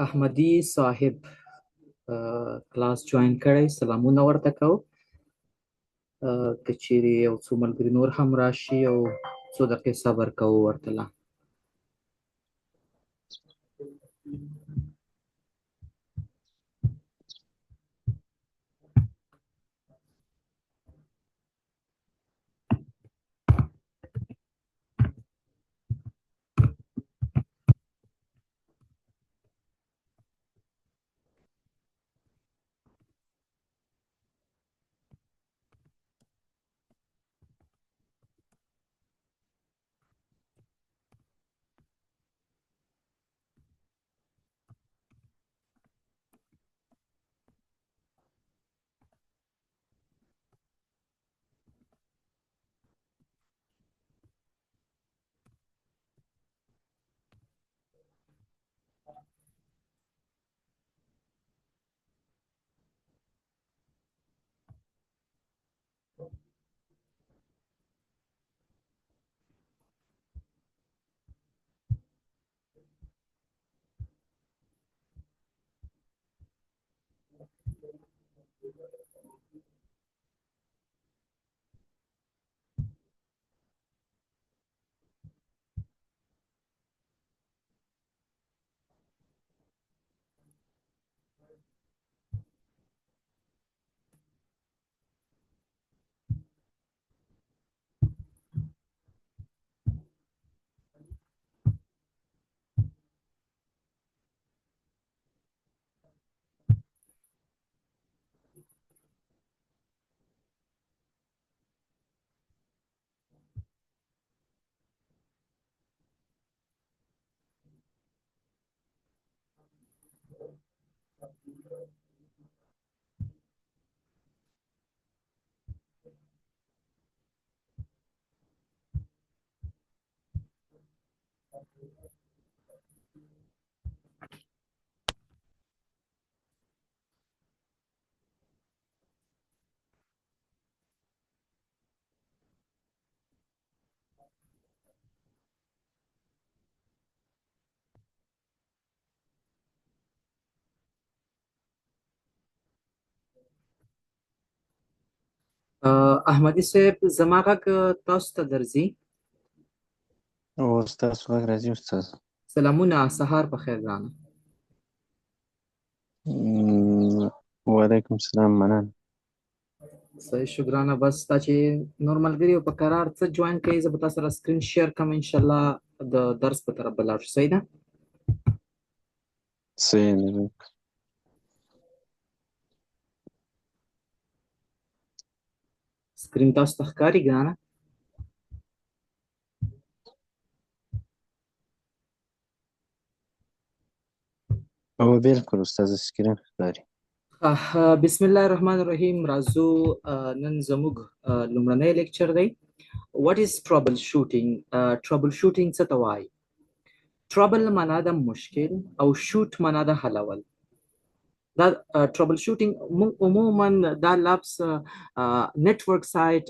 احمدي صاحب کلاس جوین کړی، سلامونه ورته کو. که چیرې یو څو ملګري نور هم راشي او څو دقیقې صبر کوو ورته لا. احمدي صاحب زما غږ تاسو ته درځي؟ او ستاسو غږ راځي استاد. سلامونه، سهار په خیر ګرانه. وعلیکم السلام، مننه. صحیح شکرانه. بس تا چې نور ملګري په قرار څه جوین کوي، زه به تاسو سره سکرین شیر کوم انشاءالله د درس په طرف به لاړ شو. صحیح ده؟ صحیح ده. سکرین تاسو ته ښکاري ګرانه؟ او بالکل استاد سکرین ښکاري. بسم الله الرحمن الرحیم. راځو نن زموږ لومړنی لیکچر دی. What is troubleshooting? troubleshooting څه ته وایي؟ trouble معنا د مشکل او shoot معنا د حلول. دا ټربل شوټینګ موږ عموما دا لفظ نتورک سایت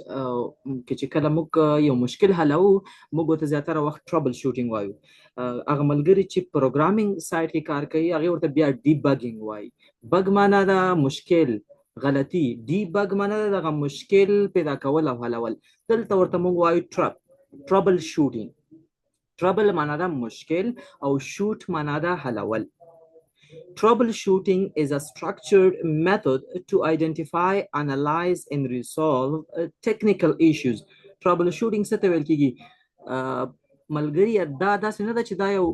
کې چې کله موږ یو مشکل حلو، موږ ورته زیاتره وخت ټربل شوټینګ وایو. هغه ملګري چې پروګرامینګ سایت کې کار کوي هغه ورته بیا ډیبګینګ وایي. بګ معنا دا مشکل، غلطي. ډیبګ معنا دا مشکل پیدا کول او حلول. دلته ورته موږ وایو ټربل شوټینګ. ټربل معنا دا مشکل او شوټ معنا دا حلول. Troubleshooting is a structured method to identify, analyze, and resolve technical issues. Troubleshooting څه ته ویل کیږي؟ ملګری دا داسې نه ده چې دا یو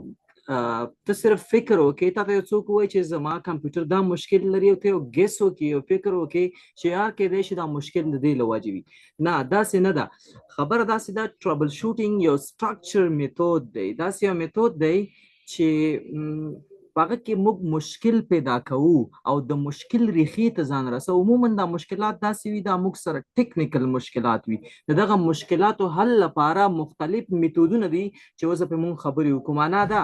ته صرف فکر وکړې، تا ته یو څوک وایي چې زما کمپیوټر دا مشکل لري او ته یو ګیس وکړې، یو فکر وکړې چې یار کیدای شي دا مشکل د دې له وجې وي. نه، داسې نه ده. خبره داسې ده، troubleshooting یو structured میتود دی. داسې یو میتود دی چې په هغه کې موږ مشکل پیدا کوو او د مشکل ریښې ته ځان رسو. عموما دا مشکلات داسې وي دا موږ سره ټیکنیکل مشکلات وي. د دغه مشکلاتو حل لپاره مختلف میتودونه دي چې اوس په موږ خبرې وکړو. معنا دا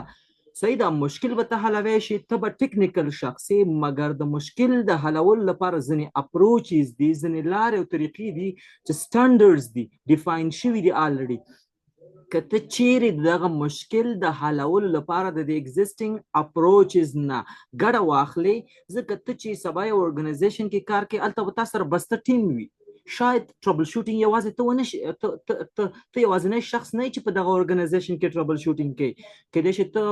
صحیح دا مشکل به ته حلوی شي، ته به ټیکنیکل شخص یې، مګر د مشکل د حلولو لپاره ځینې اپروچز دي، ځینې لارې او طریقې دي چې سټنډرډز دي، ډیفاین شوي دي الریډي. که ته چیرې دغه مشکل د حلولو لپاره د ایگزیسټینګ اپروچز نه ګټه واخلې، ځکه ته چې سبا یو ارګنایزیشن کې کار کوې هلته به تا سره بسته ټیم وي. شاید ټربل شوټینګ یوازې ته ونه ته یوازینی شخص نه چې په دغه ارګنایزیشن کې ټربل شوټینګ کوي. کېدای شي ته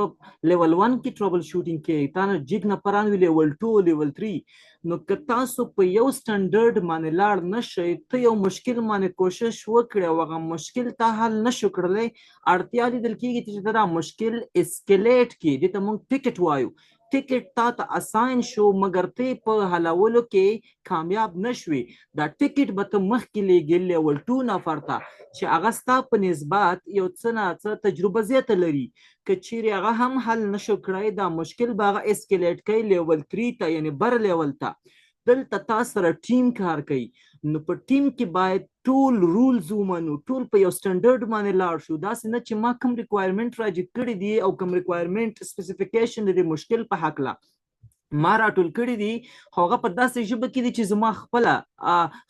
لیول 1 کې ټربل شوټینګ کوي، تا نه جګ نفران وي لیول 2 لیول 3. نو که تاسو په یو سټنډرډ باندې لاړ نشئ، ته یو مشکل باندې کوشش وکړې او هغه مشکل ته حل نشو کړلی، اړتیا لیدل کېږي چې دا مشکل اسکلیټ کړي. دې ته موږ ټیکټ وایو. ټیکټ تا ته اساین شو مګر ته په حلولو کې کامیاب نشوي. دا ټیکټ به ته مخکې لیږې لیول 2 نفر ته چې هغه ستا په نسبت یو څه نه څه تجربه زیاته لري. که چیرې هغه هم حل نشو کړی، دا مشکل به هغه اسکلیټ کوي لیول 3 ته، یعنی بر لیول ته. دلته تا سره ټیم کار کوي، نو په ټیم کې باید ټول رولز ومنو، ټول په یو سټنډرډ باندې لاړ شو. داسې نه چې ما کوم ریکوایرمنټ راجع کړي دي او کوم ریکوایرمنټ سپیسیفیکیشن د مشکل په هکله ما راټول کړي دي، خو هغه په داسې ژبه کې دي چې زما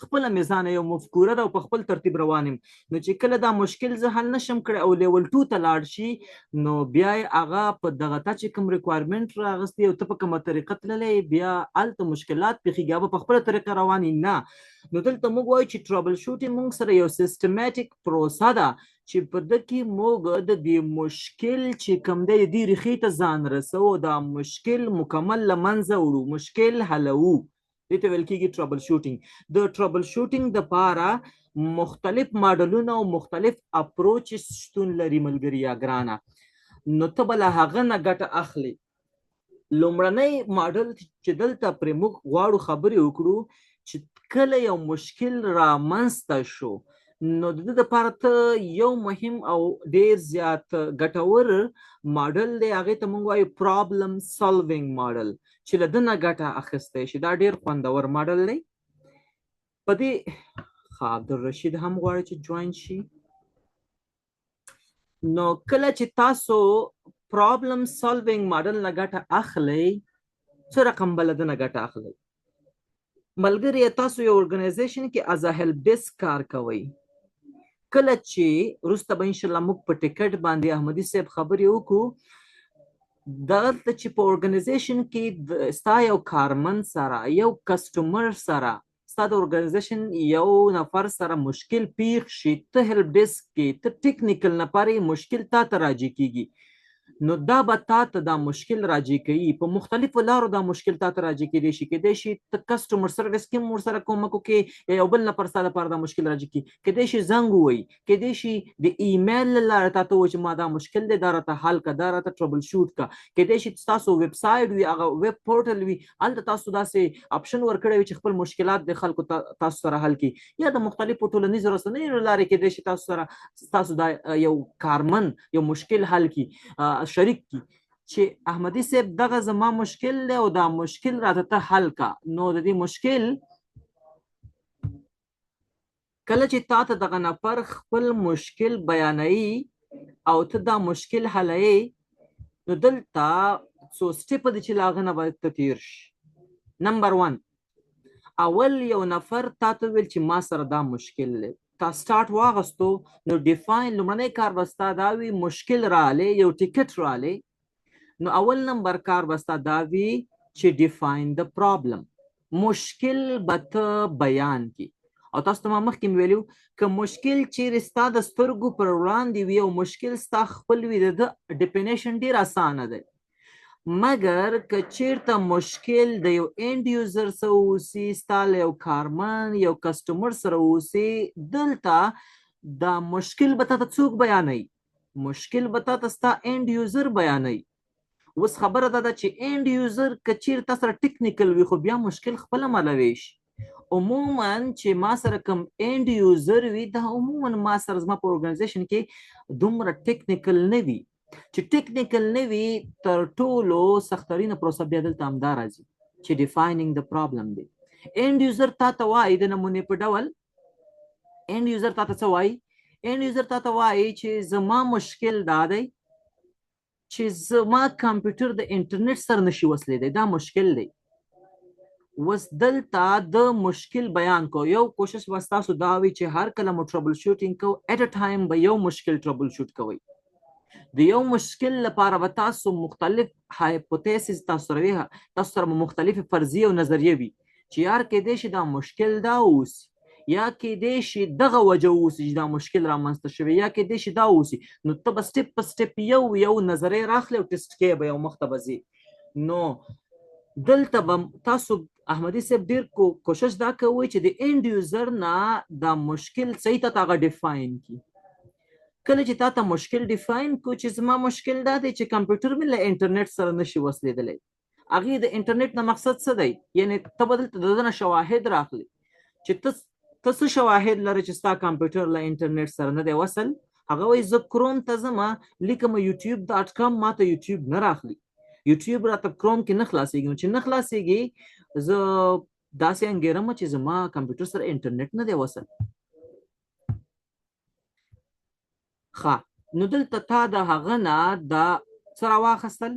خپله میزانه یو مفکوره ده او په خپل ترتیب روان یم. نو چې کله دا مشکل زه حل نشم کړی او لیول 2 ته لاړ شي، نو بیا هغه په دغه تا چې کوم ریکوایرمنټ راغستی او ته په کومه طریقه تللی، بیا هلته مشکلات پېښېږي، هغه په خپله طریقه روان نه. نو دلته موږ وایو چې ټربل شوټینګ موږ سره یو سیسټمیټیک پروسه ده چې په ده کې موږ د دې مشکل چې کوم دی د دې ریښې ته ځان رسو، دا مشکل مکمل له منځه وړو، مشکل حلوو. دې ته ویل کېږي ټربل شوټینګ. د ټربل شوټینګ دپاره مختلف ماډلونه او مختلف اپروچز شتون لري ملګري ګرانه. نو ته به له هغه نه ګټه اخلي. لومړنی ماډل چې دلته پرې موږ غواړو خبرې وکړو، چې کله یو مشکل رامنځته شو، نو د دې دپاره ته یو مهم او ډېر زیات ګټور ماډل دی، هغې ته موږ وایو پرابلم سالوینګ ماډل، چې له ده نه ګټه اخیستی شي. دا ډېر خوندور ماډل دی. په دې عبدالرشید هم غواړي چې جوین شي. نو کله چې تاسو پرابلم سالوینګ ماډل نه ګټه اخلئ، څه رقم به له ده نه ګټه اخلئ؟ ملګري، تاسو یو ارګنایزیشن کې از هیلپ ډیسک کار کوئ. کله چې وروسته به انشاءالله موږ په ټیکټ باندې احمدي صاحب خبرې وکړو، دلته چې په ارګنایزیشن کې ستا یو کارمند سره، یو کسټمر سره، ستا د ارګنایزیشن یو نفر سره مشکل پیښ شي، ته هیلپ ډیسک کې ته ټیکنیکل نفر یې، مشکل تا ته راجع کېږي، نو دا به تا ته دا مشکل راجع کوي. په مختلفو لارو دا مشکل تا ته راجع کېدی شي. کېدای شي ته کسټمر سروس کې هم ورسره کومک وکړې، یا یو بل نفر ستا لپاره دا مشکل راجع کړي. کېدای شي زنګ ووایي، کېدای شي د ایمیل له لارې تا ته ووایي چې ما دا مشکل دی، دا راته حل کړه، دا راته ټربل شوټ کړه. کېدای شي ستاسو ویب سایټ وي، هغه ویب پورټل وي، هلته تاسو داسې اپشن ورکړی وي چې خپل مشکلات د خلکو تاسو سره حل کړي. یا د مختلفو ټولنیزو رسنیو له لارې کېدای شي تاسو دا یو کارمند یو مشکل حل کړي، شریک کی چې احمدي صاحب دغه زما مشکل دی او دا مشکل راته ته حل کا. نو د دې مشکل کله چې تا ته دغه نفر خپل مشکل بیانوي او ته دا مشکل حلوي، نو دلته څو سټیپه دي چې له هغه نه باید ته تیر شي. نمبر 1، اول یو نفر تا ته ویل چې ما سره دا مشکل دی، تا سټارټ واغستو، نو ډیفاین لومړنی کار به ستا دا وي مشکل رالی، یو ټیکټ رالی، نو اول نمبر کار به ستا دا وي چې ډیفاین د پرابلم، مشکل به ته بیان کی. او تاسو ته ما مخکې مې ویلي که مشکل چیرې ستا د سترګو پر وړاندې وي او مشکل ستا خپل وي، د ده ډیفینیشن ډېر اسانه دی. مګر که چیرته مشکل د یو اینډ یوزر سره اوسي، ستا له یو کارمن یو کسټمر سره اوسي، دلته دا مشکل به تا ته څوک بیانوي؟ مشکل به تا ته ستا اینډ یوزر بیانوي. اوس خبره دا ده چې اینډ یوزر که چیرې تا سره ټیکنیکل وي، خو بیا مشکل خپله ملوي شي. عموما چې ما سره کوم اینډ یوزر وي، دا عموما ما سره زما په ارګنایزیشن کې دومره ټیکنیکل نه وي، چې ټیکنیکل نه وي تر ټولو سخترینه پروسه بیا دلته همدا راځي چې ډیفاینینګ د پرابلم دی. اینډ یوزر تا ته وایي د نمونې په ډول اینډ یوزر تا ته څه وایي؟ اینډ یوزر تا ته وایي چې زما مشکل دا دی چې زما کمپیوټر د انټرنیټ سره نشي وصلېدی، دا مشکل دی. وس دلته د مشکل بیان کو. یو کوشش به ستاسو دا وي چې هر کله مو ټربل شوټینګ کو ایټ ا ټایم به یو مشکل ټربل شوټ کوئ. د یو مشکل لپاره به تاسو مختلف هایپوتیسز تاسو سره مختلفې فرضیې او نظریې وي چې یار کېدای شي دا مشکل دا اوسي، یا کېدای شي دغه وجه اوسي چې دا مشکل رامنځته شوی، یا کېدای شي دا اوسي. نو ته به سټپ په سټپ یو نظریه راخلې او ټیسټ کې به یو مخ ته به ځي. نو دلته به تاسو احمدي صاحب ډېر کوشش دا کوئ چې د اینډ یوزر نه دا مشکل صحیح ته هغه ډیفاین کړي. کله چې تا ته مشکل ډیفاین کو چې زما مشکل دا دی چې کمپیوټر مې له انټرنیټ سره نشي وصلېدلی، هغې د انټرنیټ نه مقصد څه دی؟ یعنی ته به دلته د ده نه شواهد راخلي چې ته څه شواهد لرې چې ستا کمپیوټر له انټرنیټ سره نه دی وصل. هغه وایي زه کروم ته ځم لیکم youtube.com، ما ته یوټیوب نه راخلي، یوټیوب راته کروم کې نه خلاصېږي. نو چې نه خلاصېږي زه داسې انګېرم چې زما کمپیوټر سره انټرنیټ نه دی وصل. نو دلته تا د هغه نه دا څه راواخیستل؟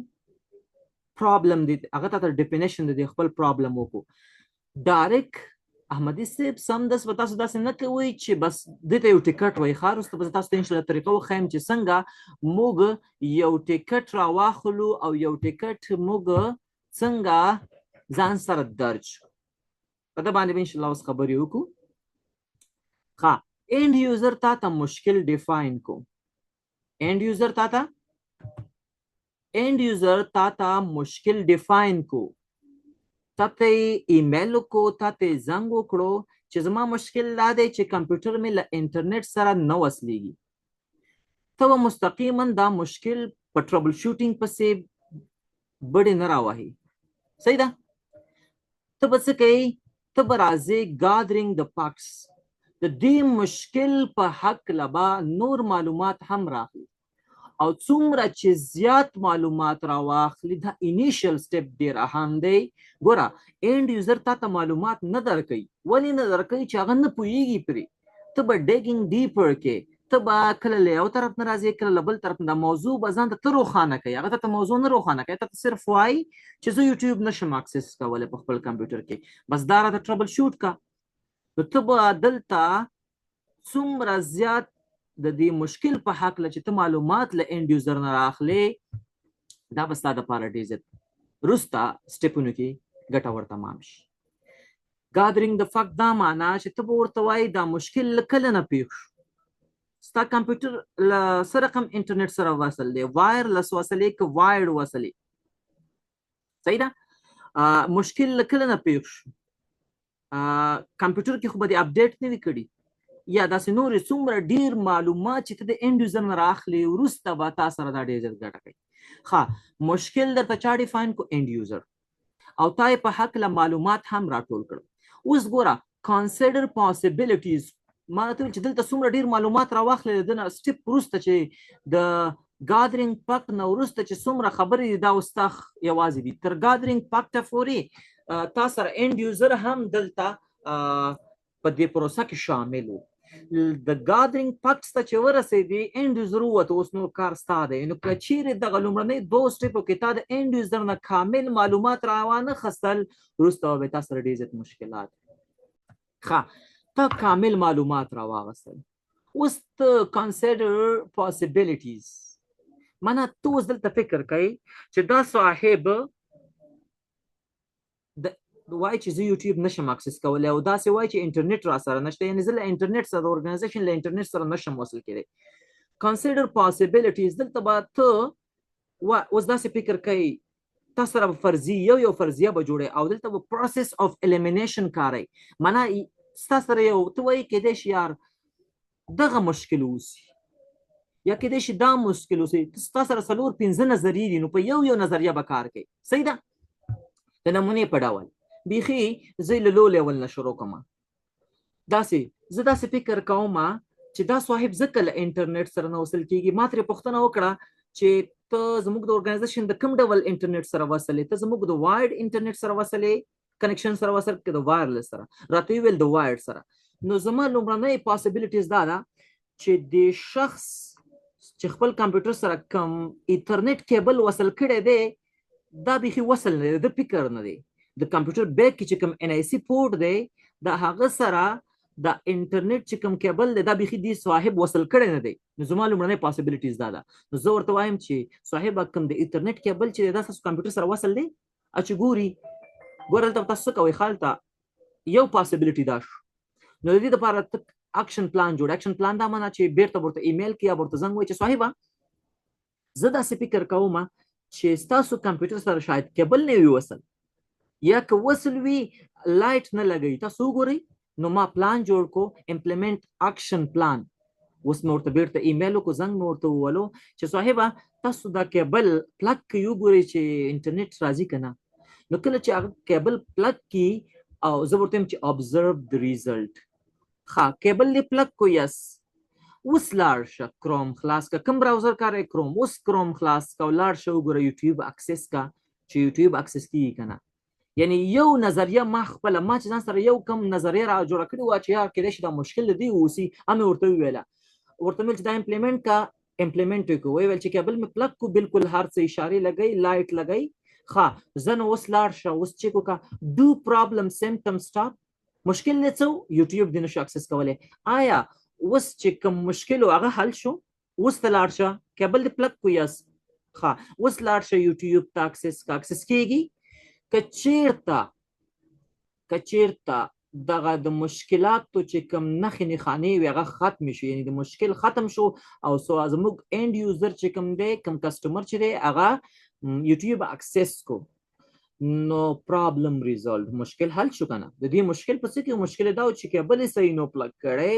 پرابلم دی، هغه ته ډیفینیشن دی، خپل پرابلم وکړو. ډایرکټ احمدي صاحب سمدس به تاسو داسې نه کوئ چې بس دې ته یو ټیکټ وایي. ښه وروسته به زه تاسو ته انشاءالله طریقه وښیم چې څنګه موږ یو ټیکټ راواخلو او یو ټیکټ موږ څنګه ځان سره درج په ده باندې به انشاءالله اوس خبرې وکړو. ښه، اینډ یوزر تا ته مشکل ډیفاین کو. اینډ یوزر تا ته مشکل ډیفاین کو، تا ته ایمیل وکړو، تا ته زنګ وکړو چې زما مشکل دا دی چې کمپیوټر مې له انټرنیټ سره نه وصلېږي. ته به مستقیما دا مشکل په ټربل شوټینګ پسې بډې نه راوهي. صحیح ده؟ ته به څه کوې؟ ته به راځې ګادرینګ د فیکټس، د دې مشکل په هکله به نور معلومات هم راخلي او څومره چې زیات معلومات راواخلي دا انیشل سټپ ډېر اهم دی. ګوره اینډ یوزر تا ته معلومات نه درکوي. ولې نه درکوي؟ چې هغه نه پوهېږي پرې. ته به ډیګینګ ډیپر کې، ته به کله له یو طرف نه راځې کله له بل طرف نه. دا موضوع به ځان ته روښانه کوي، هغه ته موضوع نه روښانه کوي. ته صرف وایي چې زه یوټیوب نشم اکسس کولی په خپل کمپیوټر کې، بس دا راته ټربل شوټ کا. نو ته به دلته څومره زیات د دې مشکل په هکله چې ته معلومات له اینډ یوزر نه راخلې، دا به ستا دپاره ډېر زیات وروسته سټیپونو کې ګټور تمام شي. ګادرینګ د فیکټ دا معنا چې ته به ورته وایي دا مشکل له کله نه پېښ شو. ستا کمپیوټر له څه رقم انټرنیټ سره وصل دی؟ وایرلس وصلې که وایرډ وصلې؟ صحیح ده؟ مشکل له کله نه پېښ شو؟ کمپیوټر کې خو به دې اپډیټ نه وي کړي یا داسې نورې څومره ډېر معلومات چې ته د اینډ یوزر نه راخلې، وروسته به تا سره دا ډېر زیات ګټه کوي. ښه، مشکل درته چا ډیفاین کو؟ اینډ یوزر. او تا یې په هکله معلومات هم راټول کړل. اوس ګوره کنسیډر پاسبیلیټیز، ما ته ویل چې دلته څومره ډېر معلومات راواخلې، د ده نه سټپ وروسته چې د ګادرینګ فیکټ نه وروسته چې څومره خبرې دي دا اوس تا یوازې دي. تر ګادرینګ فیکټه پورې تا سره اینډ یوزر هم دلته په دې پروسه کې شامل و. د ګادرینګ فیکټس ته چې ورسېدې اینډ یوزر ووته، اوس نور کار ستا دی. نو که چیرې دغه لومړنۍ دوه سټیپو کې تا د اینډ یوزر نه کامل معلومات راوانه خستل، وروسته به تا سره ډېر زیات مشکلات. ښه، تا کامل معلومات راواغستل. اوس ته کنسیډر پاسبیلیټیز، معنا ته اوس دلته فکر کوي چې دا صاحب وایي چې زه یوټیوب نشم اکسس کولی او داسې وایي چې انټرنیټ را سره نشته، یعنې زه له انټرنیټ سره د ارګنایزیشن له انټرنیټ سره نشم وصل کېدی. کنسیډر پاسبیلیټیز، دلته به ته اوس داسې فکر کوي، تا سره به فرضیه یو فرضیه به جوړی او دلته به پروسس اف الیمینیشن کاروي. معنا ستا سره یو ته وایي کېدای شي یار دغه مشکل اوسي یا کېدای شي دا مشکل اوسي، ستا سره 4-5 نظریې دي، نو په یو نظریه به کار کوي. صحیح ده؟ د نمونې په ډول بیخي زه له لو لیول نه شروع کوم. زه داسې فکر کوم چې دا صاحب ځکه له انټرنیټ سره نه وصل کېږي. ما ترې پوښتنه وکړه چې ته زموږ د اورګنایزیشن د کوم ډول انټرنیټ سره وصلې، ته زموږ د وایډ انټرنیټ سره وصلې، کنیکشن سره وصل کې د وایرلس سره، راته ویل د وایډ سره. نو زما لومړنۍ پاسبلیټیز دا ده چې د شخص چې خپل کمپیوټر سره کوم ایترنیټ کیبل وصل کړی دی دا بیخي وصل نه دی، د فکر نه دی. د کمپیوټر بیک کې چې کوم ان آی سی پورټ دی دا هغه سره د انټرنیټ چې کوم کیبل دی دا بیخي دی صاحب وصل کړی نه دی. نو زما لومړنۍ پاسبلیټیز دا ده. نو زه ورته وایم چې صاحب کوم د انټرنیټ کیبل چې دا تاسو کمپیوټر سره وصل دی چې ګوري دلته تاسو څه کوئ، خالته یو پاسبلیټي دا شو. نو د دې لپاره اکشن پلان جوړ. اکشن پلان دا معنی چې بیرته ورته ایمیل کې یا ورته زنګ وایي چې صاحبه زه داسې فکر کوم چې ستاسو کمپیوټر سره شاید کیبل نه وي وصل، یا که وصل وي لایټ نه لګوي، تاسو وګورئ. نو ما پلان جوړ کو، امپلیمنٹ اکشن پلان. اوس مې ورته بیرته ایمیل وکړو، زنګ مې ورته ووالو چې صاحبه تاسو دا کیبل پلګ کړئ، وګورئ چې انټرنیټ راځي که نه. نو کله چې هغه کیبل پلګ کړي او زه ورته وایم چې observe the result. ښه کیبل دې پلګ کو، یس. اوس لاړ شه کروم خلاص کا، کوم براوزر کاروئ کروم، اوس کروم خلاص کا او لاړ شه وګوره یوټیوب اکسس کا چې یوټیوب اکسس کیږي که نه. یعنی یو نظریه ما خپله، ما چې ځان سره یو کم نظریه را جوړه کړې وه چې یار کیدای شي دا مشکل د دې اوسي، هم مې ورته وویله، ورته ویل چې دا امپلیمنټ کا، امپلیمنټ یې کړو. ویل چې کیبل مې پلګ کو، بالکل هر څه اشارې لګی، لایټ لګی. ښه زه نو اوس لاړ شه، اوس چیک وکړه، ډو پرابلم سیمپټم سټاپ. مشکل نه څه یوټیوب دې نشو اکسس کولی. آیا اوس چې کوم مشکل و هغه حل شو؟ اوس ته لاړ شه کیبل دې پلګ کو، یس. ښه اوس لاړ شه یوټیوب ته اکسس کیږي. که چیرته دغه د مشکلاتو چې کوم نښې نښانې وي هغه ختم شو، یعنی د مشکل ختم شو او سو زموږ اینډ یوزر چې کوم دی، کوم کسټمر چې دی هغه یوټیوب اکسس کو، نو پرابلم ریزالو، مشکل حل شو کنه. د دې مشکل په څه کې مشکل دا و چې کیبل صحیح نو پلګ کړی،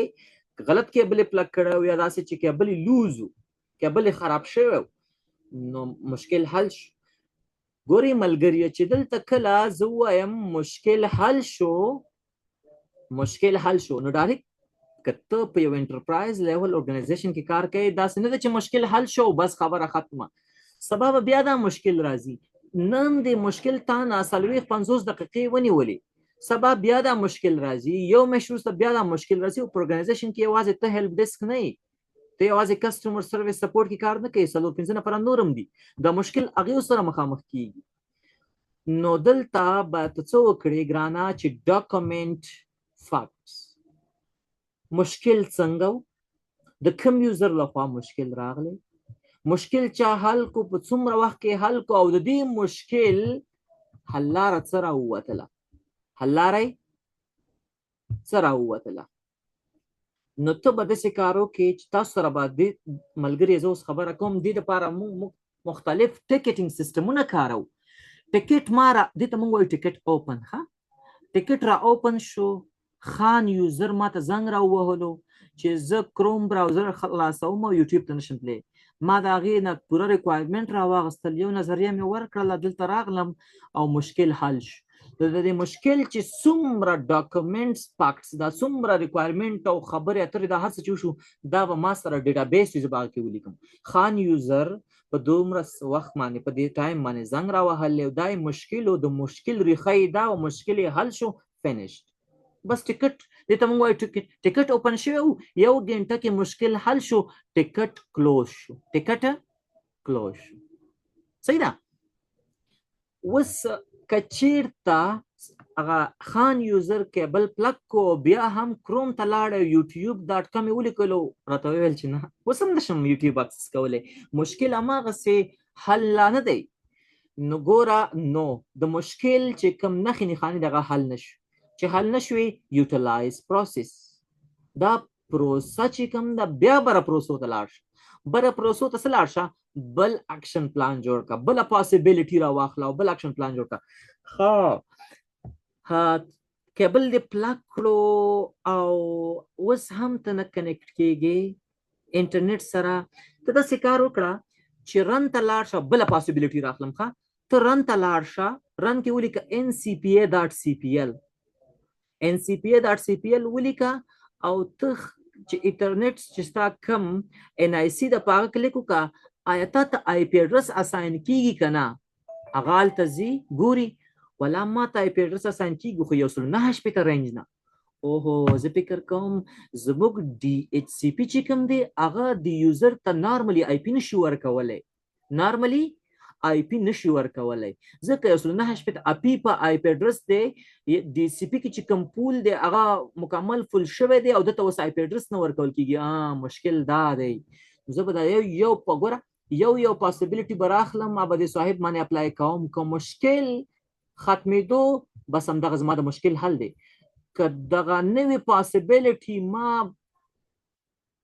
غلط کیبل پلګ کړی، یا داسې چې کیبل لوز و، کیبل خراب شوی، نو مشکل حل شو. ګوري ملګری چې دلته کله زه وایم مشکل حل شو، مشکل حل شو، نو ډایرکټ که ته په یو انټرپرایز لیول ارګنایزیشن کې کار کوي داسې نه ده چې مشکل حل شو بس خبره ختمه. سبا به بیا دا مشکل راځي، نن د مشکل تا نه 40-50 دقیقې ونیولې، سبا بیا دا مشکل راځي، یو میاشت وروسته بیا دا مشکل راځي. او په ارګنایزیشن کې یوازې ته هیلپ ډیسک نه یې، ته یوازې کسټمر سرویس سپورټ کې کار نه کوي، 4-5 نفره نورم دي، دا مشکل هغې سره مخامخ کیږي. نو دلته به ته څه وکړې ګرانه چې ډاکومنټ فاکټس، مشکل څنګه و، د کوم یوزر لخوا مشکل راغلی، مشکل چا حل کو، په څومره وخت کې حل کو، او د دې مشکل حل لاره څه راووتله، حل لاره یې څه راووتله. نو ته به داسې کار وکړې چې تاسو سره به دې ملګري زه اوس خبره کوم، دې دپاره موږ مختلف ټیکټینګ سیسټمونه کاروو. ټیکټ ما را دې ته موږ وایو ټیکټ اوپن. ښه ټیکټ را اوپن شو، خان یوزر ما ته زنګ را ووهلو چې زه کروم براوزر خلاصوم او یوټیوب ته نشم تللی. ما د هغې نه پوره ریکوایرمنټ را واخیستل، یو نظریه مې ورکړله، دلته راغلم او مشکل حل شو. د دې مشکل چې څومره ډاکومنټس فاکټس، دا څومره ریکوایرمنټ او خبرې اترې دا هر څه چې وشو دا به ما سره ډیټابیس چې زه به هغه کې ولیکم. خان یوزر په دومره وخت باندې په دې ټایم باندې زنګ را وهلی، دا یې مشکل و، د مشکل ریښه یې دا او مشکل یې حل شو، فینشډ. بس ټیکټ دې ته موږ وایو ټیکټ اوپن شوی و، یو ګنټه کې مشکل حل شو، ټیکټ کلوز شو، ټیکټ کلوز شو. صحیح ده. اوس که چیرته هغه خان یوزر کیبل پلګ کو، بیا هم کروم ته لاړ، youtube.com یې ولیکلو، راته وویل چې نه اوس هم نشم یوټیوب اکسس کولی، مشکل هماغسې حل لا نه دی. نو ګوره، نو د مشکل چې کوم نښې نښانې دغه حل نشو، چې حل نشوي یوټیلایز پروسس، دا پروسه چې کوم ده بیا بره پروسو ته لاړ شه، بره پروسو ته څه لاړ شه، بل اکشن پلان جوړ کا، بل پاسبیلیټي را واخله او بل اکشن پلان جوړ کا. کیبل دې پلګ کړو او اوس هم ته نه کنیکټ کېږي انټرنیټ سره، ته داسې کار وکړه چې رن ته لاړ شه، بله پاسبیلیټي راخلم. ته رن ته لاړ شه، رن کې ولیکه ncpa.cpl، ncpa.cpl ولیکه، او ته چې انټرنیټ چې ستا کم ان آی سی د په هغه کلیک وکړه، آیا تا ته آی پی ایډرس اساین کیږي که نه؟ هغه هلته ځي ګوري ولا ما ته آی پی ایډرس اساین کیږي خو 109 رینج نه. اوهو زه فکر کوم زموږ ډي ایچ سی پی چې کوم دی هغه د یوزر ته نارملی آی پی نشي ورکولی، نارملی آی پی نشي ورکولی ځکه 109 اپی په آی پی ایډرس دی ډي سی پی کې چې کوم پول دی هغه مکمل فل شوی دی او دته اوس آی پی ایډرس نه ورکول کیږي. مشکل دا دی زه به دا یو په ګوره یو پاسبیلیټي به راخلم ما به د صاحب باندې اپلای کوم که مشکل ختمېدو بس همدغه زما د مشکل حل دی. که دغه نوې پاسبیلیټي ما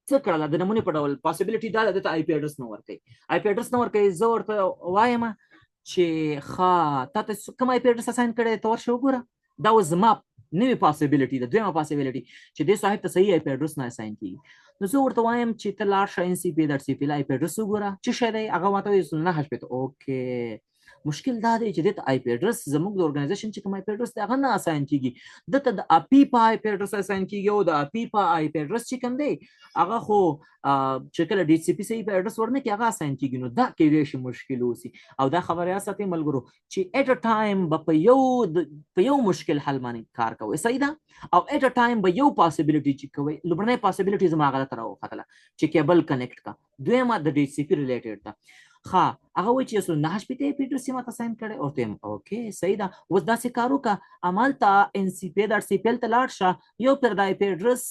څه کړله د نمونې په ډول پاسبیلیټي دا ده دته آی پی ایډرس نه ورکوي، آی پی ایډرس نه ورکوي زه ورته وایم چې ښه تا ته کوم آی پی ایډرس اساین کړی دی ته ورشه وګوره. دا اوس زما نوې پاسبیلیټي ده، دویمه پاسبیلیټي چې دې صاحب ته صحیح آی پی ایډرس نه اساین کېږي. نو زه ورته وایم چې ته لاړ شه ان سی پی ډاټ سی پی آی پی ایډرس وګوره چې شی دی هغه ماته وایي نه هشپېته. اوکې مشکل دا دی چې دته آی پی ایډرس زموږ د ارګنایزیشن چې کوم آی پی ایډرس دی هغه نه اساین کیږي، دته د اپی په آی پی ایډرس اساین کیږي او د اپی په آی پی ایډرس چې کوم دی هغه خو چې کله ډي سی پی صحیح په ایډرس ورنه کې هغه اساین کیږي. نو دا کېدای شي مشکل اوسي او دا خبره ساتي ملګرو چې ایټ ا ټایم به په یو مشکل حل باندې کار کوي صحیح ده او ایټ ا ټایم به یو پاسبیلیټي چې کوي. لومړنۍ پاسبیلیټي زما هغه ته راوختله چې کیبل کنیکټ کا، دویمه د ډي سی پی ریلیټډ ده. ها هغه وایي چې 109 آی پی ایډرس یې ماته اساین کړی او ته اوکې صحیح ده اوس داسې کار وکړه همالته ان سی پی ډاټ سی پی ته لاړ شه یو پر د آی پی ایډرس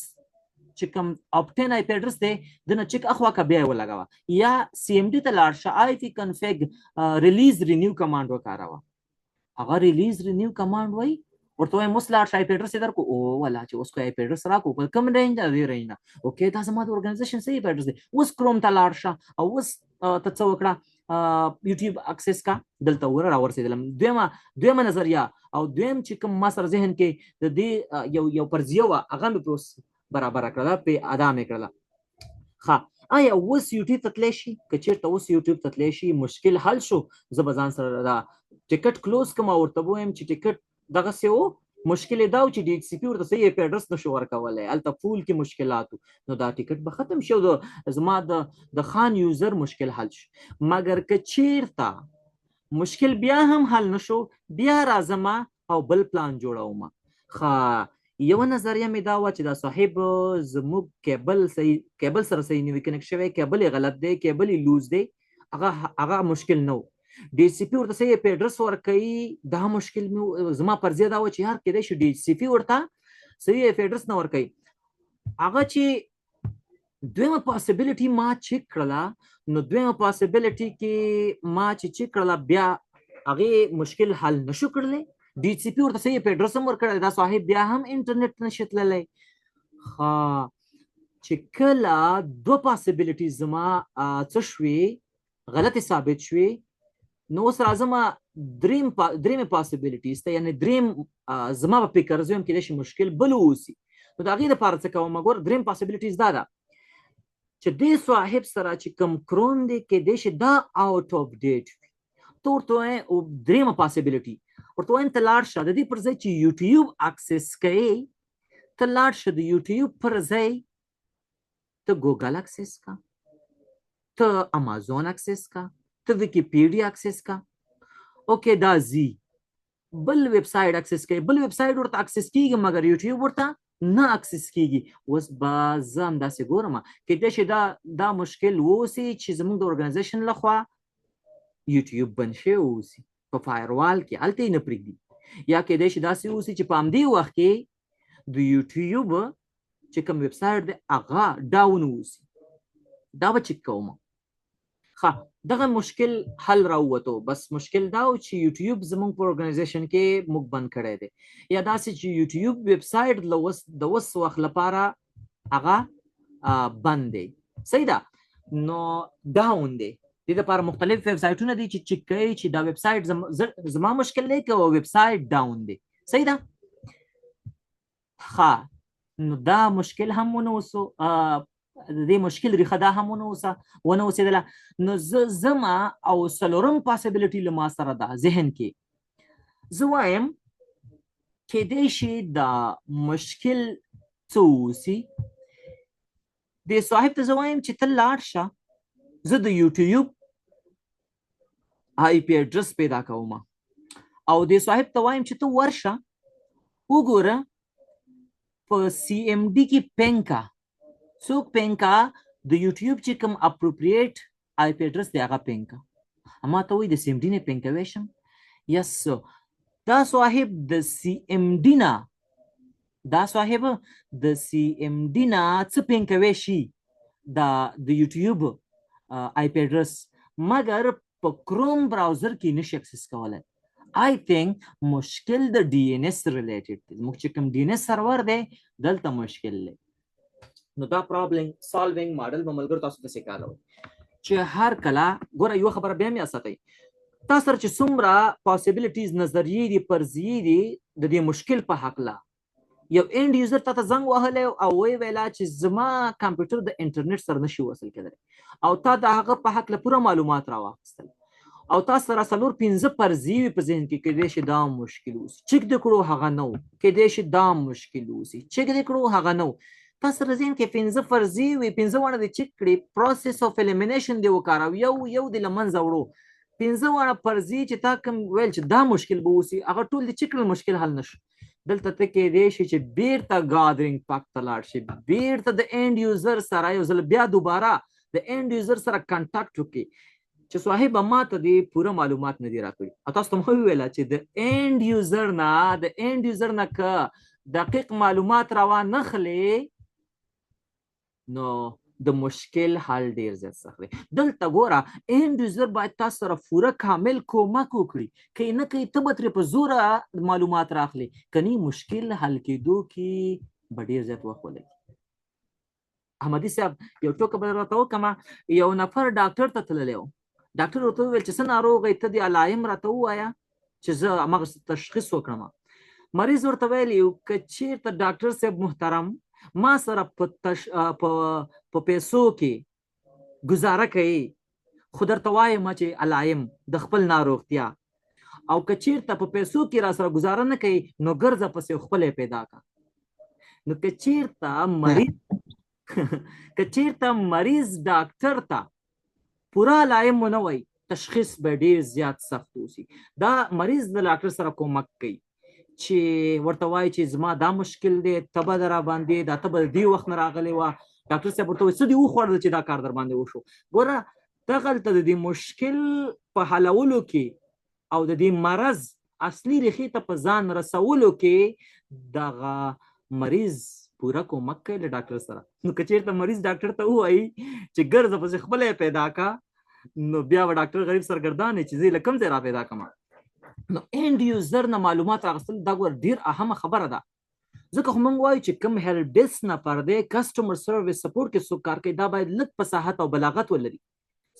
چې کوم اپټین آی پی ایډرس دی دنه چک اخوا کا بیا ولګوه یا سی ام ډي ته لاړ شه آی پی کنفیګ ریلیز رینیو کمانډ وکاروه. هغه ریلیز رینیو کمانډ وایي ورته وایم اوس لاړ شه آی پی ایډرس یې درکو او ولا چې اوس کو آی پی ایډرس راکو په کوم رینج ده دې رینج نه اوکې دا زما د ارګنایزیشن صحیح آی پی ایډرس دی. اوس کروم ته لاړ شه او اوس ته څه وکړه یوټیوب اکسس کا دلته ور راورسېدلم. دویمه نظریه او دویم چې کوم ما سره ذهن کې د دې یو فرضیه وه هغه مې په برابر کړله په ادا مې کړله. ښه آیا اوس یوټیوب ته تللی شي که چېرته اوس یوټیوب ته تللی شي مشکل حل شو زه به ځان سره دا ټیکټ کلوز کړم او ورته ووایم چې ټیکټ دغسې و مشکل دا و چې ډي ایچ سی پي ورته صحیح آی پی ایډرس نشو ورکولی هلته فول کې مشکلات نو دا ټیکټ به ختم شي او زما د خان یوزر مشکل حل شو. مګر که چیرته مشکل بیا هم حل نشو بیا راځم او بل پلان جوړوم. ښه یوه نظریه مې دا وه چې دا صاحب زموږ کیبل سره صحیح نه وي کنیکټ شوی کیبل یې غلط دی کیبل یې لوز دی هغه مشکل نه و ډي سی پی ورته صحیح آی پی ایډرس ورکوي دا مشکل مې زما فرضیه دا وه چې یار کېدای شي ډي سی پی ورته صحیح آی پی ایډرس نه ورکوي. هغه چې دویمه پاسبیلیټي ما چیک کړله نو دویمه پاسبیلیټي کې ما چې چیک کړله بیا هغې مشکل حل نشو کړلی ډي سی پی ورته صحیح آی پی ایډرس هم ورکړی دا صاحب بیا هم انټرنیټ نشي تللی. چې کله دوه پاسبیلیټي زما څه شوې غلطې ثابت شوې نو اوس راځم درېمې پاسبیلیټیز ته یعنې درېیم زما په فکر زه وایم کېدای شي مشکل بل واوسي نو د هغې دپاره څه کوم ګوره درېیم پاسبیلیټیز دا ده چې دې صاحب سره چې کوم کروم دی کېدای شي دا آوټ اف ډیټ وي ته ورته وایې درېیمه پاسبیلیټي ورته وایم ته لاړ شه د دې پر ځای چې یوټیوب اکسس کوې ته لاړ شه د یوټیوب پر ځای ته ګوګل اکسس کا ته امازون اکسس کا ته ویکیپیډیا اکسس کا اوکې دا زی بل ویب سایټ اکسس کوي بل ویب سایټ ورته اکسس کیږي مګر یوټیوب ورته نه اکسس کیږي. اوس به زه همداسې ګورم کېدای شي دا مشکل واوسي چې زموږ د ارګنایزیشن لخوا یوټیوب بند شوی واوسي په فایروال کې هلته یې نه پرېږدي یا کېدای شي داسې واوسي چې په همدې وخت کې د یوټیوب چې کوم ویب سایټ دی هغه ډاون واوسي دا به چک کوم. ښه دغه مشکل حل راووتو بس مشکل دا و چې یوټیوب زموږ په ارګنایزیشن کې موږ بند کړی دی یا داسې چې یوټیوب ویب سایټ د اوس وخت لپاره هغه بند دی صحیح ده نو ډاون دی دې دپاره مختلف ویب سایټونه دي چې چک کوي چې دا ویب سایټ زما مشکل دی که ویب سایټ ډاون دی صحیح ده. ښه نو دا مشکل هم ونه اوسو د دې مشکل ریښه دا هم ونه اوسېدله نو زه ځمه او څلورم پاسبیلیټي له ما سره ده ذهن کې زه وایم کېدای شي دا مشکل څه واوسي دې صاحب ته زه وایم چې ته لاړ شه زه د یوټیوب آی پی اډرس پیدا کوم او دې صاحب ته وایم چې ته ورشه وګوره په سی ام ډي کې پینکا څوک پینکا د یوټیوب چې کوم اپروپریټ آی پی اډرس دی هغه پینکا اما ته وایي د سی ام ډي نه پینکوی شم یس دا صاحب د سی ام ډي نه دا صاحب د سی ام ډي نه څه پینکوی شي د یوټیوب آی پی اډرس مګر په کروم براوزر کې نشي اکسس کولی I think مشکل د ډي ان اس ریلیټډ دی موږ چې کوم ډي ان اس سرور دی دلته مشکل دی نو دا پرابلم سالوینګ ماډل به ملګرو تاسو ته سکالو چې هر کله ګوره یو خبره بیا مې اساتئ تاسو سره چې څومره پاسبلیټیز نظریې دي فرضیې دي د دې مشکل په حقله یو اینډ یوزر ته زنګ وهلی او وی ویلا چې زما کمپیوټر د انټرنیټ سره نشي وصل کېدلی او تا د هغه په حقله پوره معلومات راواخیستل او تاسو سره څلور پنځه فرضیې وي په ذهن کې کېدای شي دا مشکل اوسي چک د کړو هغه نه و کېدای شي دا مشکل اوسي چک د کړو هغه نه و تاسو سره ذهن کې پنځه فرضیې وي پنځه واړه د چک کړي پروسس اف الیمینیشن دی وکاروي یو د لمنځه وړو پنځه واړه فرضیې چې تا کوم ویل چې دا مشکل به اوسي هغه ټول د چک مشکل حل نشي دلته ته کېدای شي چې بیرته ګادرینګ پاک ته لاړ شي بیرته د اینډ یوزر سره یو ځل بیا دوباره د اینډ یوزر سره کانټاکټ وکړي چې صاحب ما ته دې پوره معلومات نه دي راکړي او تاسو ته مو ویله چې د اینډ یوزر نه که دقیق معلومات راوانه خلي نو د مشکل حل ډیر زیات سخت دی دلته ګوره اینډ یوزر باید تاسو سره پوره کامل کومک وکړي که نه کوي ته به ترې په زوره معلومات راخلي کني مشکل حل کېدو کې به ډیر زیات وخت ولګي احمدي صاحب یو ټوکه به راته وکړم یو نفر ډاکټر ته تللی و ډاکټر ورته وویل چې څه ناروغی ته دې علایم راته ووایه چې زه هماغه تشخیص وکړم مریض ورته ویلي که چېرته ډاکټر صاحب محترم ما سره په پیسو کې گزاره کوي خو درته وایم چې علایم د خپل ناروغتیا او که چېرته په پیسو کې را سره گزاره نه کوي نو ګرځه پسې خپلې پیدا کا نو که چېرته مریض ډاکټر ته پورا علایم ونه وای تشخیص به ډیر زیات سخت اوسي دا مریض د ډاکټر سره کومک کوي چې ورته وایي چې زما دا مشکل دی تبه در باندې دا تبه دې وخت نه راغلی وه ډاکټر صاحب ورته وایي څه دې وخوړل چې دا کار در باندې وشو ګوره دغلته د دې مشکل په حلولو کې او د دې مرض اصلي ریښې ته په ځان رسولو کې دغه مریض پورا کومک کوي له ډاکټر سره نو که چېرته مریض ډاکټر ته ووایي چې ګرځه پسې خپله پیدا کا نو بیا به ډاکټر غریب سرګردان چې زه له کوم ځای را پیدا کړم نو اینډ یوزر نه معلومات راغستل دا ګور ډیر اهمه خبره ده ځکه خو موږ وایو چې کوم هیلپ ډیسک نه پر دی کسټمر سروس سپورټ کې څوک کار کوي دا باید لږ فصاحت او بلاغت ولري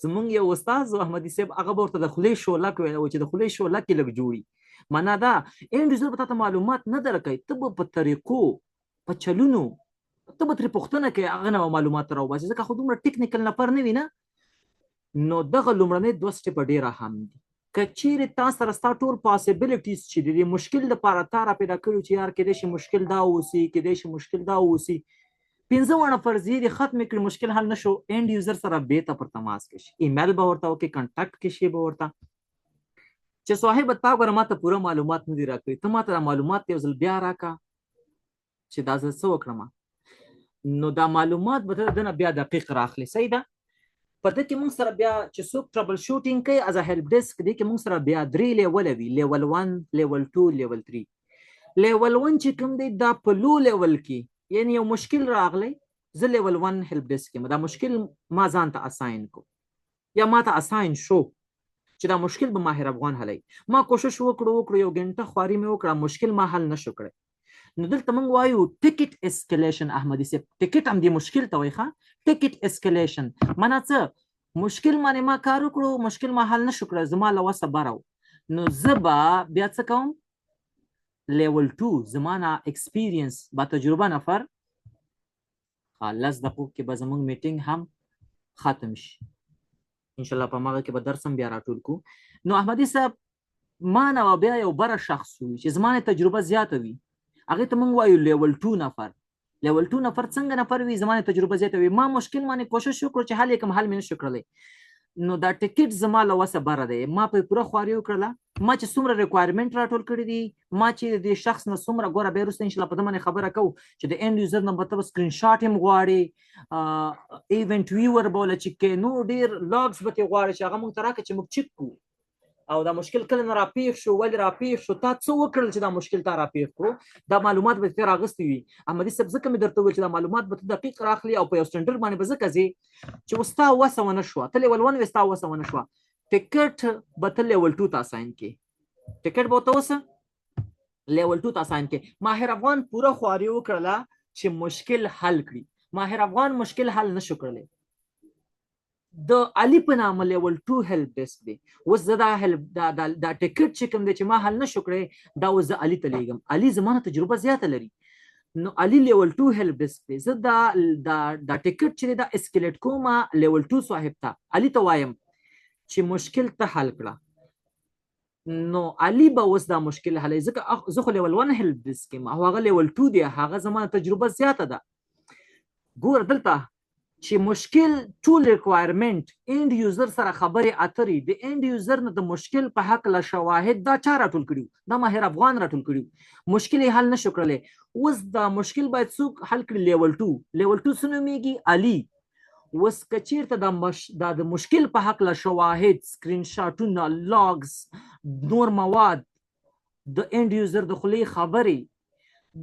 زمونږ یو استاد احمدي صاحب هغه به ورته د خولې شولک ویل چې د خولې شولک یې لږ جوړي معنا دا اینډ یوزر به تاته معلومات نه درکوي ته به په طریقو په چلونو ته به ترې پوښتنه کوي هغه نه معلومات راوباسي ځکه خو دومره ټیکنیکل نفر نه وي نه نو دغه لومړنۍ دوه سټیپه ډېر اهم دي که چیرې تا سره ستا ټول پاسبلیټیز چې د دې مشکل دپاره تا را پیدا کړي چې یار کېدای شي مشکل دا اوسي کېدای شي مشکل دا اوسي پنځه واړه فرضیې دې ختمې کړي مشکل حل نه شو اینډ یوزر سره بیرته پر تماس کې شي ایمیل به ورته وکړي کنټاکټ کې شي به ورته چې صاحب تا ګوره ما ته پوره معلومات نه دي راکړي ته ما ته دا معلومات یو ځل بیا راکړه چې دا زه څه وکړم نو دا معلومات به ته دنه بیا دقیق راخلي صحیح ده په دې کې موږ سره بیا چې څوک ټربل شوټینګ کوي از هیلپ ډیسک دې کې موږ سره بیا درې لیوله وي لیول 1 لیول 2 لیول 3 لیول 1 چې کوم دی دا په لو لیول کې یعنی یو مشکل راغلی زه لیول 1 هیلپ ډیسک کې دا مشکل ما ځان ته اساین کو یا ما ته اساین شو چې دا مشکل به ماهر افغان حلوي ما کوشش وکړو یو غنټه خواري مې وکړه مشکل ما حل نشو کړی نو دلته موږ وایو ټیکټ اسکلیشن احمدي صاحب ټیکټ هم دې مشکل ته وایي ښه ټیکټ اسکلیشن معنا څه مشکل باندې ما کار وکړو مشکل ما حل نشو کړی زما له وسه بره نو زه به بیا څه کوم لیول 2 زما نه ایکسپیرینس با تجربه نفر لس دقیقو کې به زموږ میټینګ هم ختم شي انشاءالله په هغه کې به درس هم بیا راټول کو نو احمدي صاحب ما نه بیا یو بره شخص وي چې زما نه تجربه زیاته وي هغه ته موږ وایو لیول 2 نفر لیول 2 نفر څنګه نفر وي زمانه تجربه زیاته وي ما مشکل باندې کوشش وکړو چې حل یې کوم حل مې نشو کړلی نو دا ټیکټ زما له وسه بره دی، ما په پوره خواري وکړله، ما چې څومره ریکوایرمنټ راټول کړي دي، ما چې د شخص نه څومره ګوره بیا وروسته انشاءالله په دې باندې خبره کوو چې د اینډ یوزر نه به ته سکرین شاټ هم غواړې، ایونټ ویور به وله چیک کوې، نو ډېر لاګس به ترې غواړې چې هغه موږ ته راکړه چې موږ چیک کړو. او دا مشکل کله نه راپېښ شو، ولې راپېښ شو، تا څه وکړل چې دا مشکل تا راپېښ کړو، دا معلومات به ترې راغستې وي. احمدي صاحب ځکه مې درته وویل چې دا معلومات به ته دقیق راخلي او په یو سټنډرډ باندې به ځکه ځې چې اوس ستا وسه ونه شوه، ته لیول 1 وې ستا وسه ونه شوه، ټیکټ به ته لیول 2 ته اساین کړې، ټیکټ به ورته اوس لیول 2 ته اساین کړې. ماهر افغان پوره خواري وکړله چې مشکل حل کړي، ماهر افغان مشکل حل نشو کړلی. د علي په نامه لیول 2 هیلپ ډیسک دی. اوس زه دا ټیکټ چې کوم دی چې ما حل نشو کړی، دا اوس زه علي ته لیږم، علي زما نه تجربه زیاته لري، نو علي لیول 2 هیلپ ډیسک دی. زه دا ټیکټ چې دی دا اسکلیټ کومه لیول 2 صاحب ته، علي ته وایم چې مشکل ته حل کړه، نو علي به اوس دا مشکل حلوي، ځکه زه خو لیول 1 هیلپ ډیسک یم او هغه لیول 2 دی، هغه زما تجربه زیاته ده. ګوره دلته چې مشکل ټول ریکوایرمنټ اینډ یوزر سره خبرې اترې، د اینډ یوزر نه د مشکل په حق له شواهد دا چا راټول کړي؟ دا ماهر افغان راټول کړي، مشکل یې حل نشو کړلی. اوس دا مشکل باید څوک حل کړي؟ لیول 2. لیول 2 څه نومیږي؟ علي. اوس که چیرته دا د مشکل په حق له شواهد، سکرین شاټونه، لاګز، نور مواد، د اینډ یوزر د خولې خبرې،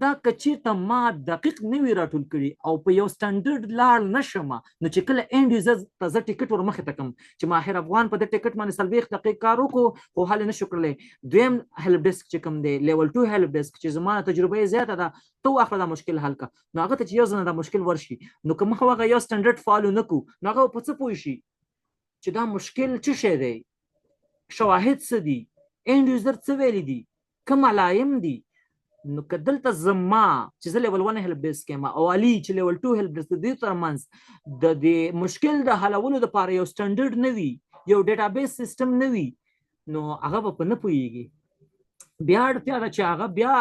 دا که چیرته ما دقیق نه وي راټول کړي او په یو سټنډرډ لاړ نشم، نو چې کله اینډ یوزر ته زه ټیکټ ور مخې ته کړم چې ماهر افغان په دې ټیکټ باندې 40 دقیقې کار وکړو خو حل نشو کړلی، دویم هیلپ ډیسک چې کوم دی لیول 2 هیلپ ډیسک چې زما تجربه یې زیاته ده، ته واخله دا مشکل حل کړه، نو هغه ته چې یو ځل دا مشکل ورشي، نو که موږ هغه یو سټنډرډ فالو نه کړو، نو هغه په څه پوه شي چې دا مشکل څه شی دی، شواهد څه دي، اینډ یوزر څه ویلي دي، کوم علایم دي. نو که دلته زما چې زه لیول 1 هیلپ ډیسک یم او علي چې لیول 2 هیلپ ډیسک، د دې ترمنځ د مشکل د حلولو لپاره یو سټنډرډ نه وي، یو ډیټابیس سیستم نه وي، نو هغه به په نه پوهېږي، بیا اړتیا ده چې هغه بیا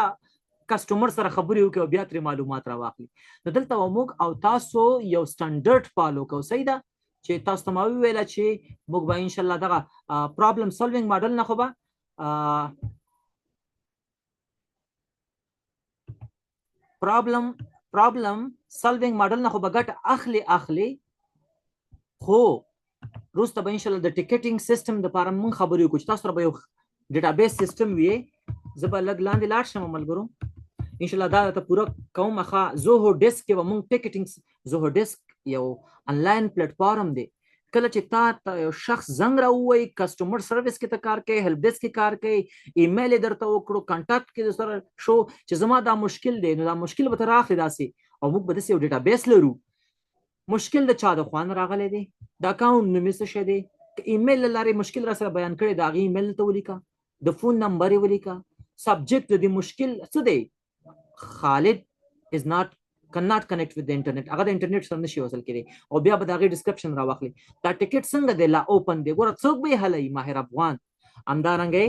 کسټمر سره خبرې وکړي او بیا ترې معلومات راواخلي. نو دلته موږ او تاسو یو سټنډرډ فالو کوو، صحیح ده چې تاسو ته ما وویله چې موږ به انشاءالله دغه پرابلم سالوینګ ماډل نه خو به پرابلم سالوینګ ماډل نه خو به ګټه اخلي، خو وروسته به انشاءالله د ټیکټینګ سیستم دپاره موږ خبرې وکړو چې تاسو سره به یو ډیټابیس سیستم وي. زه به لږ لاندې لاړ شم ملګرو، انشاءالله دا ته پوره کوم. زوهو ډیسک کې به موږ ټیکټینګ، زوهو ډیسک یو انلاین پلیټ فارم دی، کله چې تا یو شخص زنګ راووایي، کسټمر سروس کې ته کار کوي، هیلپ ډیسک کې کار کوي، ایمیل یې درته وکړو، کانټاکټ کې سره شو چې زما دا مشکل دی، نو دا مشکل به ته راخلي داسې، او موږ به داسې یو ډیټابیس لرو. مشکل د چا د خوا نه راغلی دی، د اکاونټ نوم یې څه شی دی، که ایمیل له لارې مشکل را سره بیان کړی د هغې ایمیل ته ولیکه، د فون نمبر یې ولیکه، سبجیکټ د دې مشکل څه دی، خالد از ناٹ cannot connect with the internet، هغه د انټرنیټ سره نشي وصل کېدی، او بیا به د هغې ډسکرپشن راواخلي دا ټیکټ څنګه دی، لا اوپن دی، ګوره څوک به یې حلوي؟ ماهر افغان. همدارنګه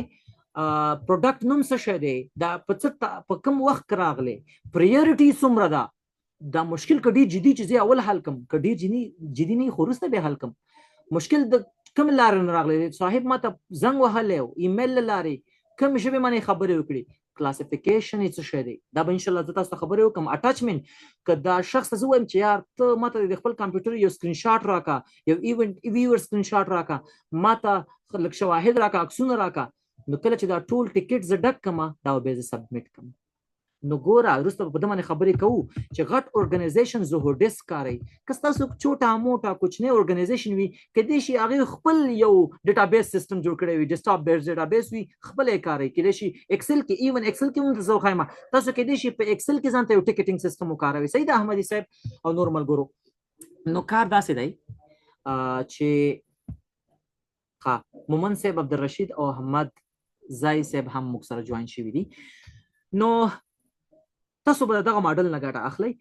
پروډکټ نوم څه شی دی، دا په کوم وخت کې راغلی، پریورټي څومره ده، دا مشکل که ډېر جدي چې زه اول حل کړم، که ډېر جدي نه خو وروسته بیا حل کړم، مشکل د کوم لارې نه راغلی، صاحب ما ته زنګ وهلی و، ایمیل له لارې، کوم ژبې باندې خبرې وکړي، کلاسیفیکیشن یې څه شی دی، دا به انشاءالله زه تاسو ته خبرې وکړم. اټچمنټ، که دا شخص ته زه وایم چې یار ته ما ته د خپل کمپیوټر یو سکرین شاټ راکړه، یو ایونټ ویور سکرین شاټ راکړه، ما ته لږ شواهد راکړه، عکسونه راکړه، نو کله چې دا ټول ټیکټ زه ډک کړم، دا به زه سبمیټ کړم. نو ګوره وروسته په دې باندې خبرې کوو چې غټ ارګنایزیشن زوهو ډیسک کاروي، که ستاسو چوټا موټا کوچنی ارګنایزیشن وي، کېدای شي هغې خپل یو ډیټابیس سیستم جوړ کړی وي، ډیسکټاپ بیس ډیټابیس وي، خپل یې کاروي، کېدای شي ایکسل کې، ایون ایکسل کې هم زه وښایم تاسو کېدای شي په ایکسل کې ځان ته یو ټیکټینګ سیستم وکاروئ. صحیح ده احمدي صاحب او نور ملګرو؟ نو کار داسې دی چې مومن صاحب عبدالرشید او احمد زای صاحب هم موږ سره جوین شوي دي، نو تاسو به دغه ماډل نه ګټه اخلئ.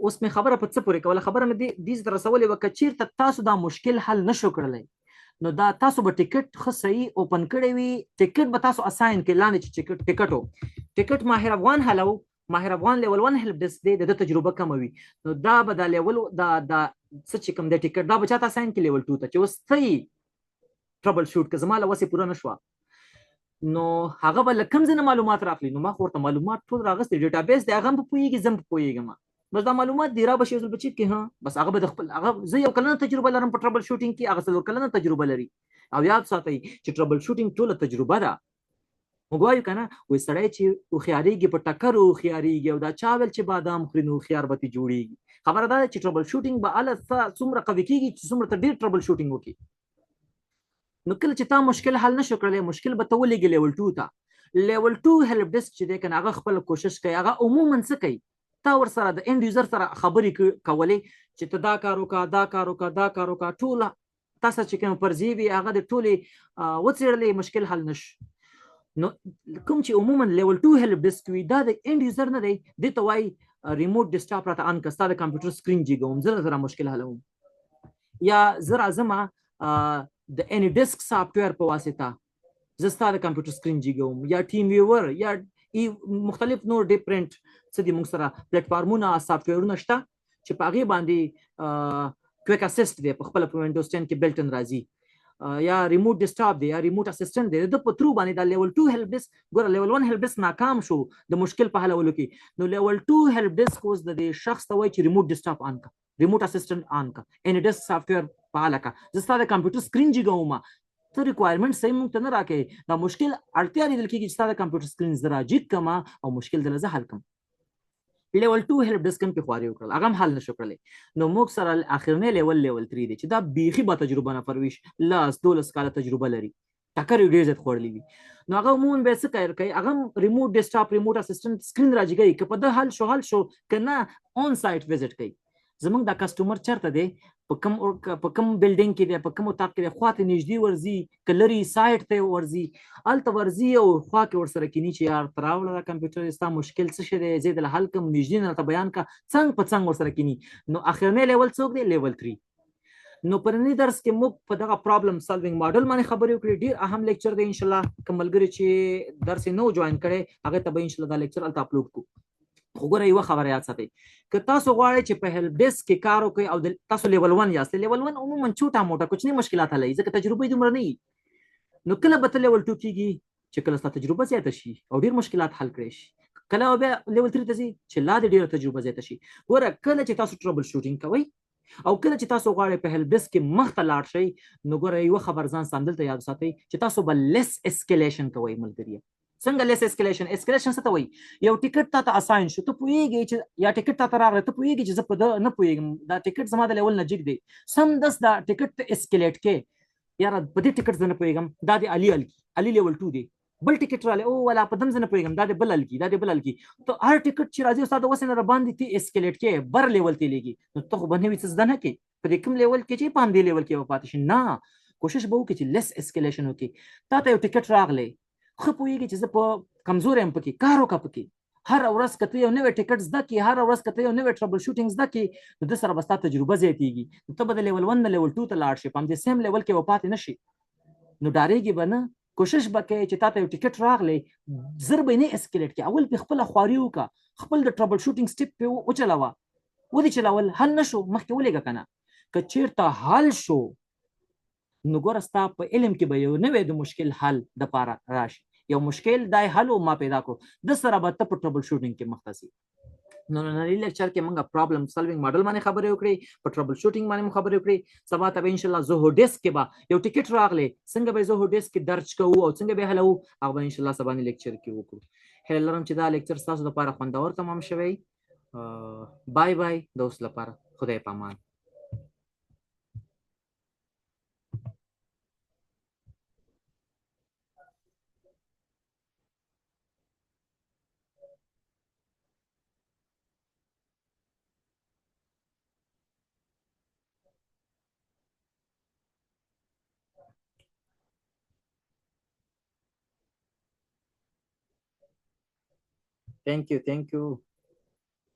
اوس مې خبره په څه پورې کوله، خبره مې دې ته رسولې وه، که چېرته تاسو دا مشکل حل نشو کړلی، نو دا تاسو به ټیکټ ښه صحیح اوپن کړی وي، ټیکټ به تاسو اساین کړئ، لاندې چې ټیکټ و، ټیکټ ماهر افغان حلو، ماهر افغان لیول 1 هیلپ ډیسک دی، د ده تجربه کمه وي، نو دا به دا لیول دا څه چې کوم دی ټیکټ دا به چاته اساین کړي لیول 2 ته، چې اوس ته ټربل شوټ که زما له وسې پوره نه شوه نو هغه به له کوم ځای نه معلومات راخلي نو ما خو ورته معلومات ټول راغستې ډیټابیس دی هغه هم په پوهېږي زه هم په پوهېږم بس دا معلومات دی را به شي په چیپ کې ها بس هغه به د خپل هغه زه یو کلنه تجربه لرم په ټربل شوټینګ کې هغه څلور کلنه تجربه لري او یاد ساتئ چې ټربل شوټینګ ټوله تجربه ده موږ وایو که نه وایي سړی چې هوښیارېږي په ټکر هوښیارېږي او دا چا ویل چې بادام خوري نو هوښیار به ترې جوړېږي خبره دا ده چې ټربل شوټینګ به هله څومره قوي کېږي چې څومره ته ډېر ټربل شوټینګ وکړي نو کله چې تا مشکل حل نشو کړلی مشکل به ته ولېږي لیول 2 ته لیول 2 هیلپ ډیسک چې دی که نه هغه خپله کوشش کوي هغه عموما څه کوي تا ورسره د اینډ یوزر سره خبرې کولې چې ته دا کار وکړه دا کار وکړه دا کار وکړه ټوله تاسو چې کوم فرضیې وي هغه د ټولې وڅېړلې مشکل حل نشي نو کوم چې عموما لیول 2 هیلپ ډیسک وي دا د اینډ یوزر نه دی دې ته وایي ریموټ ډیسکټاپ راته ان کړه ستا د کمپیوټر سکرین جګوم زه سره مشکل حلوم یا زه راځم د اینی ډیسک سافټویر په واسطه زه ستا د کمپیوټر سکرین جګوم یا ټیم ویور یا مختلف نور ډیفرنٹ څه دي موږ سره پلیټفارمونه سافټویرونه شته چې په هغې باندې کویک اسسټ دی په خپله په وینډوز 10 کې بلټن راځي یا ریموټ ډیسکټاپ دی یا ریموټ اسسټنټ دی د په ترو باندې دا لیول 2 هیلپ ډیسک ګوره لیول 1 هیلپ ډیسک ناکام شو د مشکل په حلولو کې نو لیول 2 هیلپ ډیسک اوس د شخص ته وایي چې ریموټ ډیسکټاپ آن کا ریموټ اسسټنټ آن کا اینی ډیسک سافټویر فعال کا زه ستا د کمپیوټر سکرین جګوم ته ریکوایرمنټ صحیح موږ ته نه راکوي دا مشکل اړتیا لیدل کېږي چې ستا د کمپیوټر سکرین زه راجګ کړم او مشکل دله زه حل کړم لیول 2 هیلپ ډیسک هم پې خواري وکړل هغه هم حل نشو کړلی نو موږ سره اخرنی لیول 3 دی چې دا بیخي به تجربه نه پرویش 12 کاله تجربه لري ټکر یې ډېر زیات خوړلی وي نو هغه عموما به څه کوي هغه ریموټ ډیسکټاپ ریموټ اسسټنټ سکرین راجګوي که په ده حل شو که نه آن سایټ وزټ کوي زمونږ دا کسټمر چېرته دی په کوم بلډینګ کې دی په کوم اتاق کې دی خواته نږدې ورځي که لرې سایټ ته ورځي هلته ورځي او خوا کې ورسره کیني چې یار ته راوړه دا کمپیوټر ستا مشکل څه شی دی زه یې دله حل کړم نږدې نه راته بیان کړه څنګ په څنګ ورسره کیني نو اخرنی لیول څوک دی لیول 3 نو پرنی درس کې موږ په دغه پرابلم سالوینګ ماډل باندې خبرې وکړې ډېر اهم لیکچر دی انشاءالله که ملګري چې درس یې نو جوین کړی هغې ته به انشاءالله دا لیکچر هلته اپلوډ کړو خو ګوره یوه خبره یاد ساتئ که تاسو غواړئ چې په هیلپ ډیسک کې کار وکړئ او تاسو لیول 1 یاست لیول 1 عموما چوټه موټه کوچني مشکلات حلوي ځکه تجربه یې دومره نه وي نو کله به ته لیول 2 کېږي چې کله ستا تجربه زیاته شي او ډېر مشکلات حل کړی شي کله بیا لیول 3 ته ځي چې لا د ډېره تجربه زیاته شي ګوره کله چې تاسو ټربل شوټینګ کوئ او کله چې تاسو غواړئ په هیلپ ډیسک کې مخ ته لاړ شئ نو ګوره یوه خبر ځان سمدلته یاد ساتئ چې تاسو به لیس اسکلیشن کوئ ملګریه څنګه لیس اسکلیشن څه ته وایي یو ټیکټ تا ته اساین شو ته پوهېږې چې یا ټیکټ تا ته راغلی ته پوهېږې چې زه په ده نه پوهېږم دا ټیکټ زما د لیول نه جګ دی سمدست دا ټیکټ ته اسکلیټ کې یاره په دې ټیکټ زه نه پوهېږم دا د علي لیول 2 دی بل ټیکټ رالی او ولا په دم زه نه پوهېږم دا د بل الکي دا د بل الکي ته هر ټیکټ چې راځي ستا د وسې نه راباندې ته اسکلیټ کې بر لیول ته لیږي نو ته خو به نوي څه زده نه کړې په دې کوم لیول کې چې په همدې لیول کې به پاتې شي نه کوشش به وکړې چې لیس اسکلیشن وکړې تا ته یو ټیکټ راغلی ښه پوهېږي چې زه په کمزوری یم پکې کار وکړه پکې هر ورځ که ته یو نوی ټیکټ زده کړې هر ورځ که ته یو نوی ټربل شوټینګ زده کړې نو ده سره به ستا تجربه زیاتېږي نو ته به د لیول 1 نه لیول 2 ته لاړ شي په همدې سیم لیول کې به پاتې نه شي نو ډارېږي به نه کوشش به کوې چې تا ته یو ټیکټ راغلی زر به یې نه اسکلیټ کړې اول پې خپله خواري وکړه خپل د ټربل شوټینګ سټپ پې وچلوه ودې چلول حل نه شو مخکې ولېږه که نه که چېرته حل شو نو ګوره ستا په علم کې به یو نوی د مشکل حل دپاره راشي یو مشکل دای حل ما پیدا کړو د سره به ته په ټربل شوټینګ کې مخته ځي نو ننني لیکچر کې موږ پرابلم سالوینګ ماډل باندې خبرې وکړې په ټربل شوټینګ باندې مو خبرې وکړې سبا ته به انشاءالله زوهو ډیسک کې به یو ټیکټ راغلی څنګه به زوهو ډیسک کې درج کوو او څنګه به حلوو هغه به انشاءالله سبانې لیکچر کې وکړو هیله لرم چې دا لیکچر ستاسو لپاره خوندور تمام شوی بای بای د اوس لپاره خدای په امان Thank you.